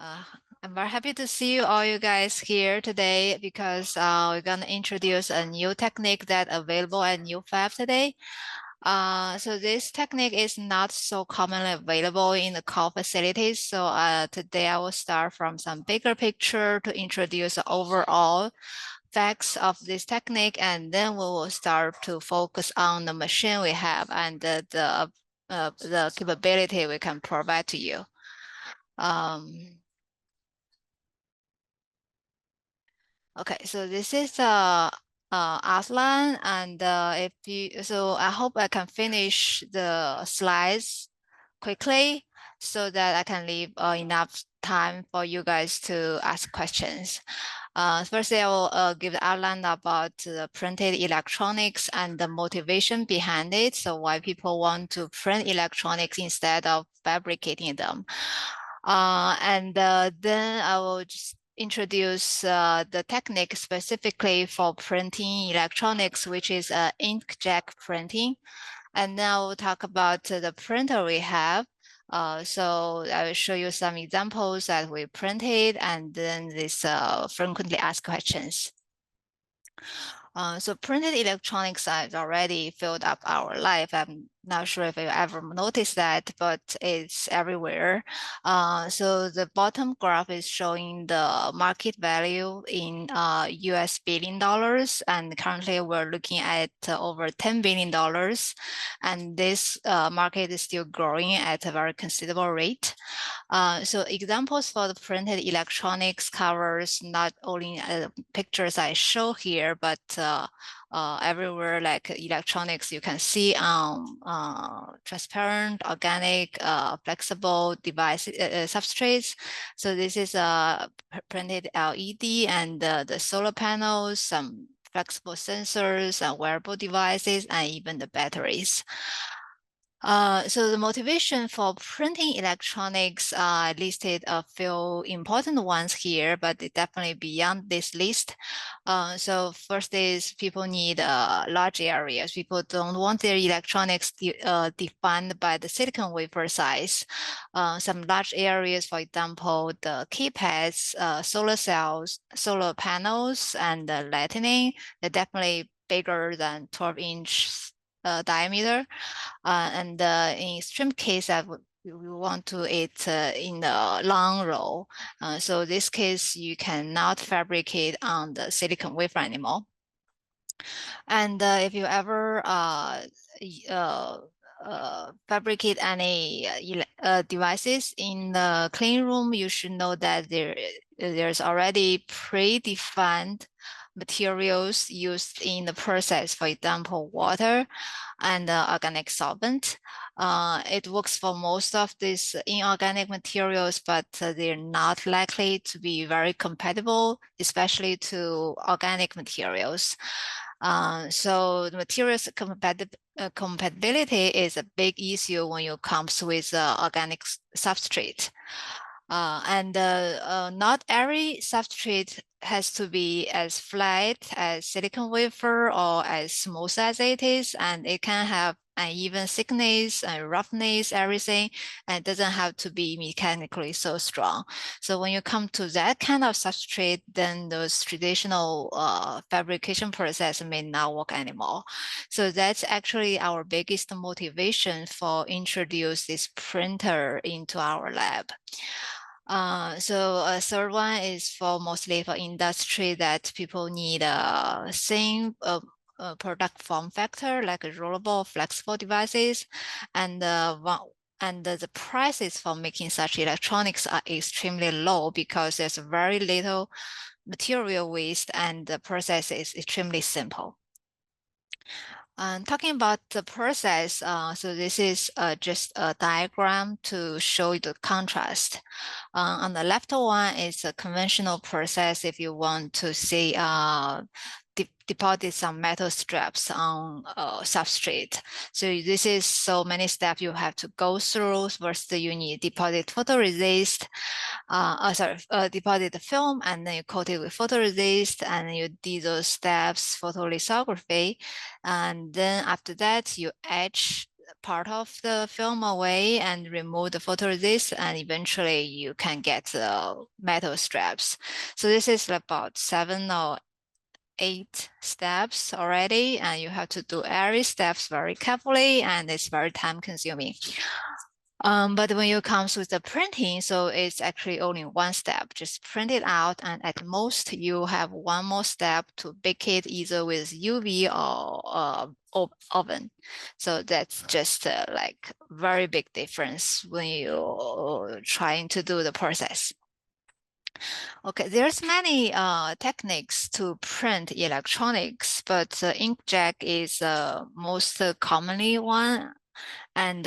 Uh, I'm very happy to see all you guys here today because we're gonna introduce a new technique that available at NUFAB today. So this technique is not so commonly available in the core facilities. So today I will start from some bigger picture to introduce the overall facts of this technique, and then we will start to focus on the machine we have and the capability we can provide to you. Okay, so this is the outline, and I hope I can finish the slides quickly so that I can leave enough time for you guys to ask questions. Firstly, I will give the outline about the printed electronics and the motivation behind it. So why people want to print electronics instead of fabricating them. Then I will just introduce the technique specifically for printing electronics, which is inkjet printing. And now we'll talk about the printer we have. So I will show you some examples that we printed and then this frequently asked questions. So printed electronics has already filled up our life. I'm not sure if you ever noticed that, but it's everywhere. So the bottom graph is showing the market value in US billion dollars, and currently we're looking at over $10 billion. And this market is still growing at a very considerable rate. So examples for the printed electronics covers not only pictures I show here, but everywhere like electronics you can see transparent, organic, flexible device substrates. So this is a printed LED and the solar panels, some flexible sensors, wearable devices, and even the batteries. So the motivation for printing electronics listed a few important ones here, but definitely beyond this list. So first is people need large areas. People don't want their electronics defined by the silicon wafer size. Some large areas, for example, the keypads, solar cells, solar panels, and the lightning, they're definitely bigger than 12-inch diameter. And in extreme case, we want to it in the long row. So this case, you cannot fabricate on the silicon wafer anymore. And if you ever fabricate any devices in the clean room, you should know that there's already predefined materials used in the process, for example, water and organic solvent. It works for most of these inorganic materials, but they're not likely to be very compatible, especially to organic materials. So the materials compatibility is a big issue when you comes with organic substrate. Not every substrate has to be as flat as silicon wafer or as smooth as it is, and it can have uneven thickness and roughness, everything, and it doesn't have to be mechanically so strong. So when you come to that kind of substrate, then those traditional fabrication process may not work anymore. So that's actually our biggest motivation for introduce this printer into our lab. So a third one is for mostly for industry that people need a same product form factor like rollable, flexible devices, and the prices for making such electronics are extremely low because there's very little material waste and the process is extremely simple. Talking about the process, so this is just a diagram to show you the contrast. On the left one is a conventional process if you want to see deposit some metal strips on substrate. So this is so many steps you have to go through. First, you need deposit photoresist, deposit the film, and then you coat it with photoresist, and you do those steps photolithography, and then after that you etch part of the film away and remove the photoresist, and eventually you can get the metal straps. So this is about 7 or 8 steps already, and you have to do every steps very carefully, and it's very time consuming. But when it comes with the printing, so it's actually only one step. Just print it out, and at most you have one more step to bake it either with UV or oven. So that's just like very big difference when you're trying to do the process. Okay, there's many techniques to print electronics, but inkjet is the most commonly one. And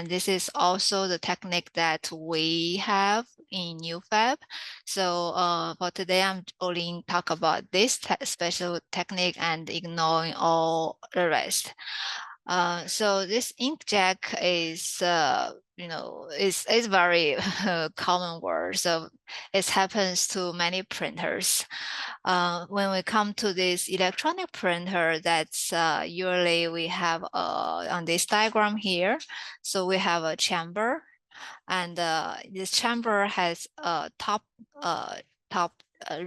this is also the technique that we have in NUFAB. So for today, I'm only talk about this special technique and ignoring all the rest. So this inkjet is, is very common word. So it happens to many printers. When we come to this electronic printer, that's usually we have on this diagram here. So we have a chamber, and this chamber has a top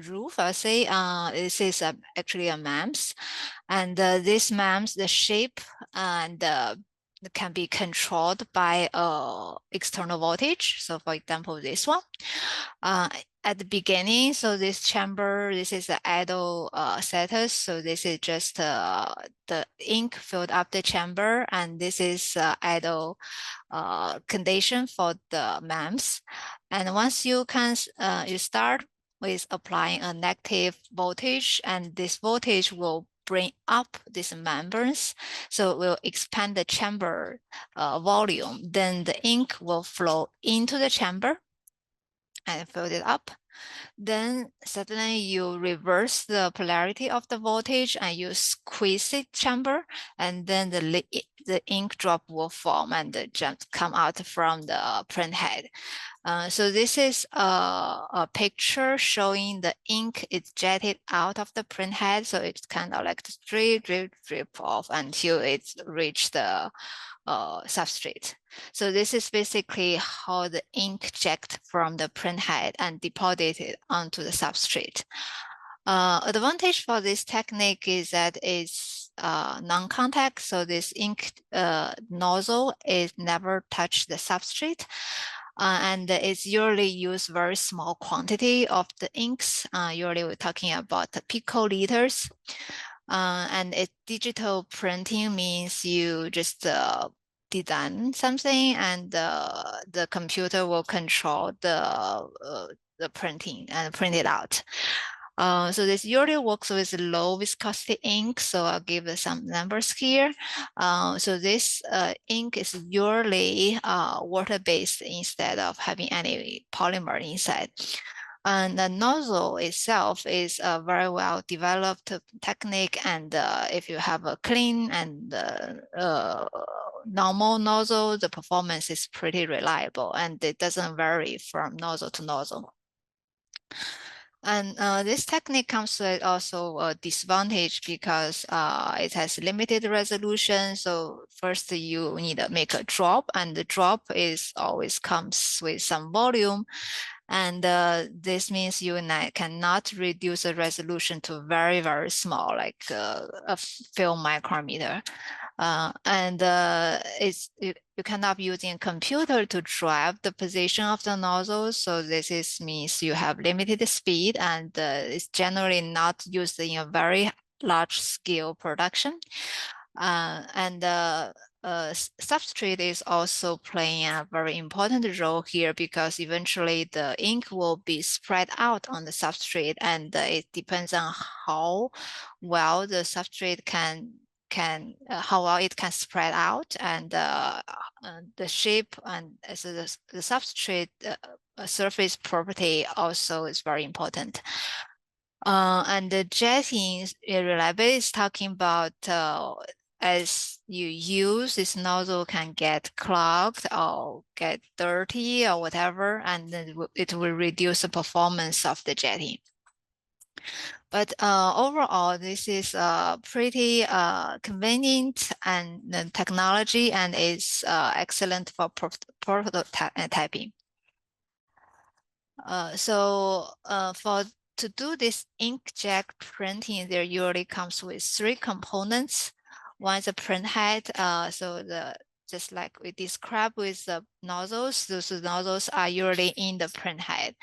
roof. I say this is actually a MEMS, and this MEMS, the shape and can be controlled by external voltage. So for example, this one. At the beginning, so this chamber, this is the idle status. So this is just the ink filled up the chamber, and this is idle condition for the MEMS. And once you can, you start with applying a negative voltage, and this voltage will bring up these membranes, so it will expand the chamber volume. Then the ink will flow into the chamber and fill it up. Then suddenly you reverse the polarity of the voltage and you squeeze the chamber, and then the ink drop will form and just come out from the print head. So this is a picture showing the ink is jetted out of the print head. So it's kind of like drip off until it's reached the substrate. So this is basically how the ink eject from the print head and deposited onto the substrate. Advantage for this technique is that it's non-contact, so this ink nozzle is never touch the substrate. And it's usually use very small quantity of the inks. Usually we're talking about the picoliters. And digital printing means you just design something, and the computer will control the printing and print it out. So this usually works with low viscosity ink. So I'll give some numbers here. So this ink is usually water-based instead of having any polymer inside. And the nozzle itself is a very well developed technique. And if you have a clean and normal nozzle, the performance is pretty reliable, and it doesn't vary from nozzle to nozzle. And this technique comes with also a disadvantage because it has limited resolution. So first you need to make a drop, and the drop is always comes with some volume. And this means you cannot reduce the resolution to very, very small, like a few micrometer. And you cannot using a computer to drive the position of the nozzle. So this means you have limited speed, and it's generally not used in a very large scale production. Substrate is also playing a very important role here, because eventually the ink will be spread out on the substrate, and it depends on how well the substrate how well it can spread out, and the shape and so the substrate surface property also is very important. And the jetting reliability is talking about as you use, this nozzle can get clogged or get dirty or whatever, and then it will reduce the performance of the jetting. But overall, this is pretty convenient and the technology, and is excellent for prototyping. For to do this inkjet printing, there usually comes with 3 components. One is a print head. Just like we described with the nozzles, those nozzles are usually in the print head.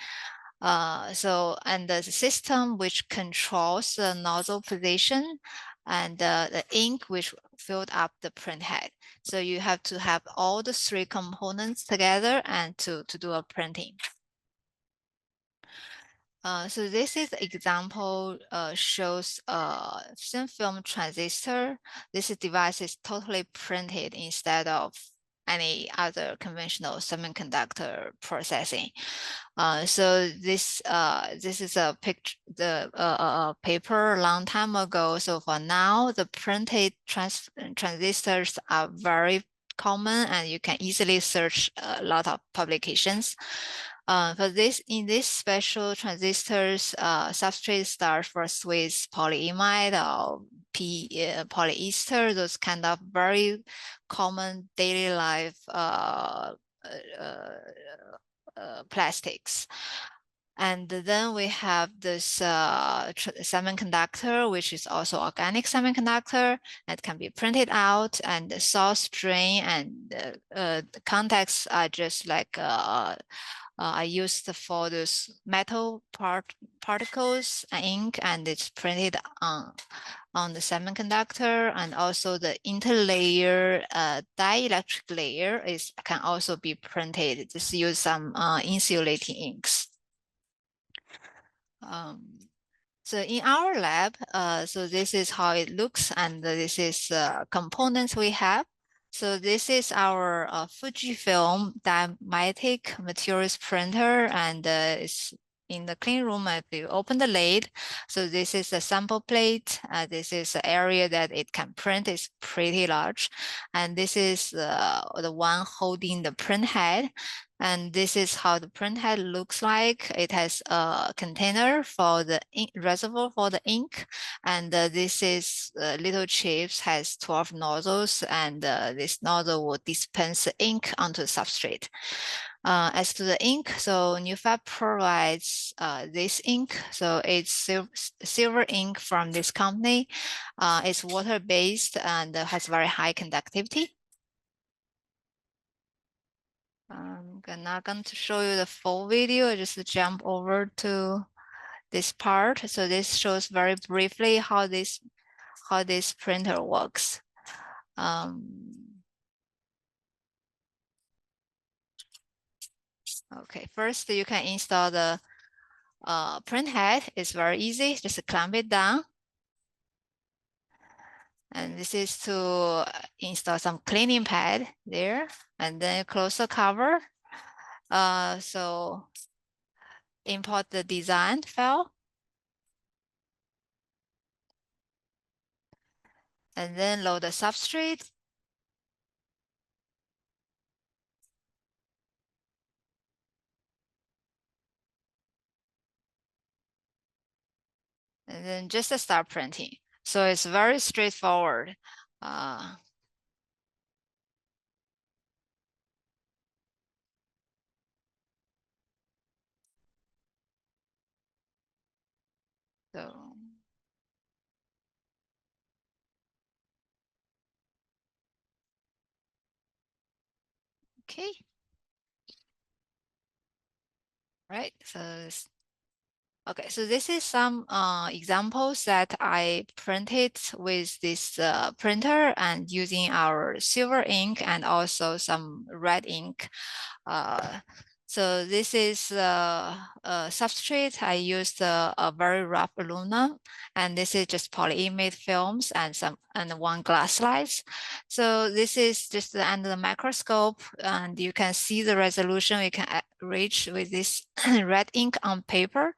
And the system which controls the nozzle position and the ink which filled up the print head. So you have to have all the 3 components together and to do a printing. So this is example shows thin film transistor. This device is totally printed instead of any other conventional semiconductor processing. So this is a picture, the paper a long time ago. So for now, the printed transistors are very common, and you can easily search a lot of publications. In this special transistors, substrate start first with polyimide or polyester, those kind of very common daily life plastics. And then we have this semiconductor, which is also organic semiconductor that can be printed out, and the source, drain, and the contacts are just like I used for those metal particles ink, and it's printed on the semiconductor, and also the interlayer dielectric layer can also be printed. Just use some insulating inks. So in our lab, so this is how it looks, and this is components we have. So this is our Fujifilm Dimatix Materials Printer, and it's in the clean room. If you open the lid, so this is a sample plate. This is the area that it can print. It's pretty large, and this is the one holding the print head. And this is how the print head looks like. It has a container for the reservoir for the ink. And this is little chips, has 12 nozzles, and this nozzle will dispense the ink onto the substrate. As to the ink, so NUFAB provides this ink. So it's silver ink from this company. It's water-based and has very high conductivity. I'm not going to show you the full video. I just jump over to this part. So this shows very briefly how this printer works. Okay, first you can install the print head. It's very easy. Just clamp it down. And this is to install some cleaning pad there, and then close the cover. So import the design file. And then load the substrate. And then just start printing. So it's very straightforward. So okay. Right. Okay, so this is some examples that I printed with this printer and using our silver ink and also some red ink. So this is a substrate. I used a very rough aluminum, and this is just polyimide films and one glass slice. So this is just under the microscope, and you can see the resolution we can reach with this red ink on paper.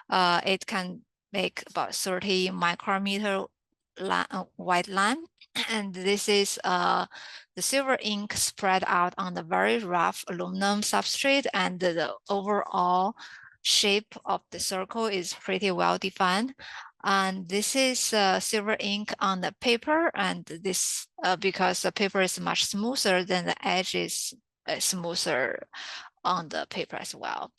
It can make about 30 micrometer white line. And this is the silver ink spread out on the very rough aluminum substrate, and the overall shape of the circle is pretty well defined. And this is silver ink on the paper, and this because the paper is much smoother, then the edge is smoother on the paper as well.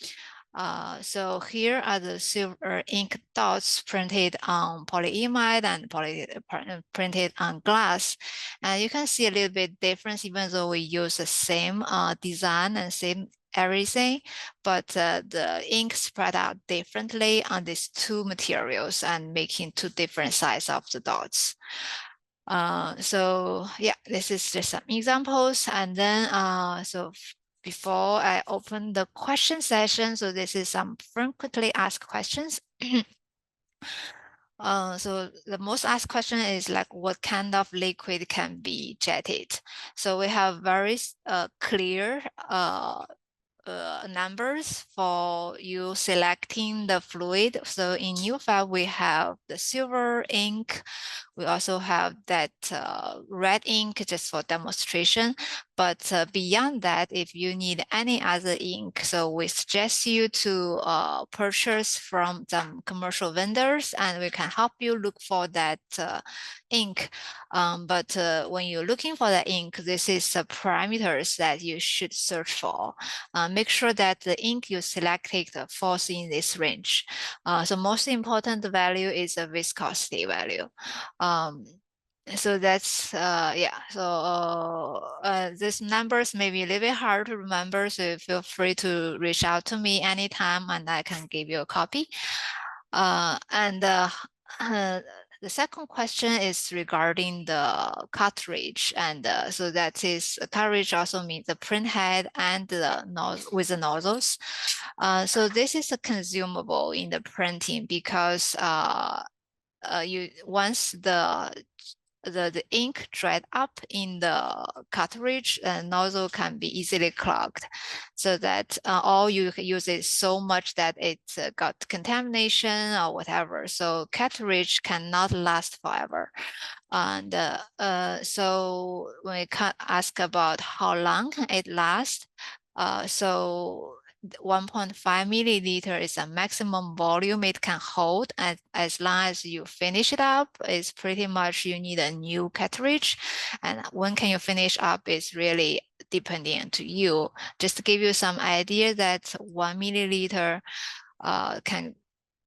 So here are the silver ink dots printed on polyimide and printed on glass. And you can see a little bit difference even though we use the same design and same everything, but the ink spread out differently on these two materials and making two different sizes of the dots. So yeah, this is just some examples. And then so before I open the question session, so this is some frequently asked questions. So the most asked question is like, what kind of liquid can be jetted? So we have very clear numbers for you selecting the fluid. So in NUFAB, we have the silver ink. We also have that red ink just for demonstration. But beyond that, if you need any other ink, so we suggest you to purchase from some commercial vendors, and we can help you look for that ink. But when you're looking for the ink, this is the parameters that you should search for. Make sure that the ink you selected falls in this range. So most important value is the viscosity value. So that's yeah. So these numbers may be a little bit hard to remember, so feel free to reach out to me anytime and I can give you a copy. And the second question is regarding the cartridge, and so that is cartridge also means the print head and the with the nozzles. So this is a consumable in the printing because you once the ink dried up in the cartridge, nozzle can be easily clogged, so that or you use it so much that it got contamination or whatever. So cartridge cannot last forever. And so when we ask about how long it lasts, so 1.5 milliliter is a maximum volume it can hold, and as long as you finish it up, it's pretty much you need a new cartridge. And when can you finish up is really depending on to you. Just to give you some idea that 1 milliliter can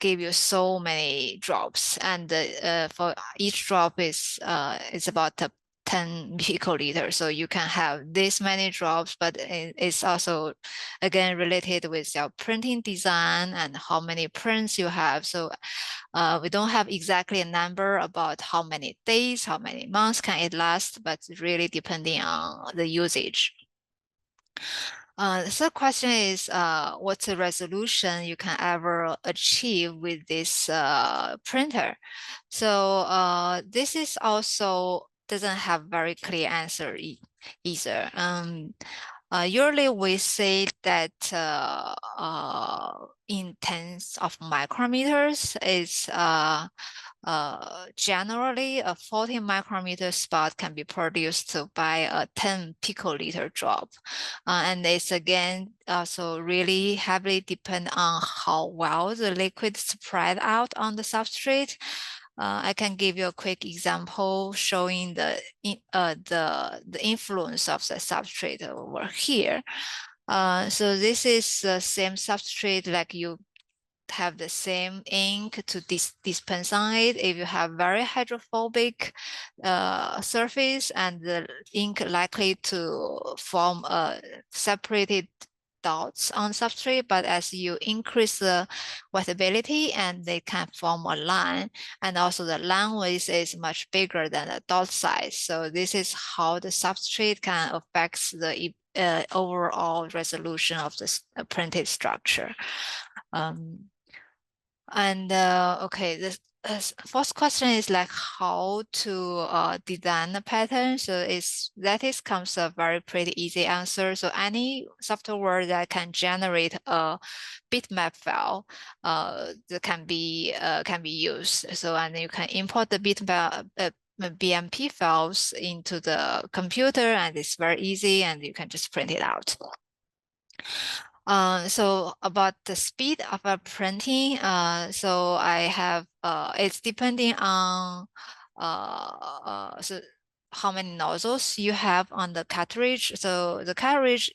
give you so many drops, and for each drop is about 10 picoliters. So you can have this many drops, but it's also again related with your printing design and how many prints you have. So we don't have exactly a number about how many days, how many months can it last, but really depending on the usage. The third question is, what's the resolution you can ever achieve with this printer? So this is also doesn't have very clear answer either. Usually we say that in tens of micrometers is generally a 40 micrometer spot can be produced by a 10 picoliter drop. And it's again also really heavily depend on how well the liquid spread out on the substrate. I can give you a quick example showing the influence of the substrate over here. So this is the same substrate, like you have the same ink to dispense on it. If you have very hydrophobic surface, and the ink likely to form a separated dots on substrate, but as you increase the wettability, and they can form a line, and also the line width is much bigger than the dot size. So this is how the substrate can affect the overall resolution of the printed structure. And okay, the fourth question is like how to design the pattern. So comes a very pretty easy answer. So any software that can generate a bitmap file that can be used. So and you can import the bitmap BMP files into the computer, and it's very easy, and you can just print it out. So about the speed of a printing, so I have it's depending on so how many nozzles you have on the cartridge. So the cartridge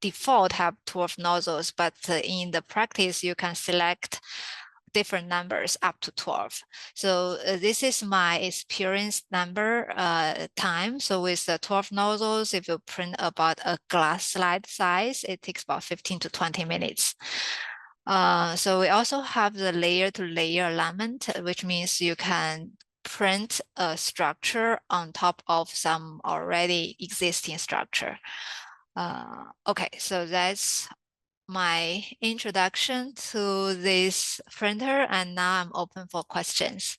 default have 12 nozzles, but in the practice you can select different numbers up to 12. So this is my experience number time. So with the 12 nozzles, if you print about a glass slide size, it takes about 15 to 20 minutes. So we also have the layer to layer alignment, which means you can print a structure on top of some already existing structure. Okay, so that's my introduction to this printer, and now I'm open for questions.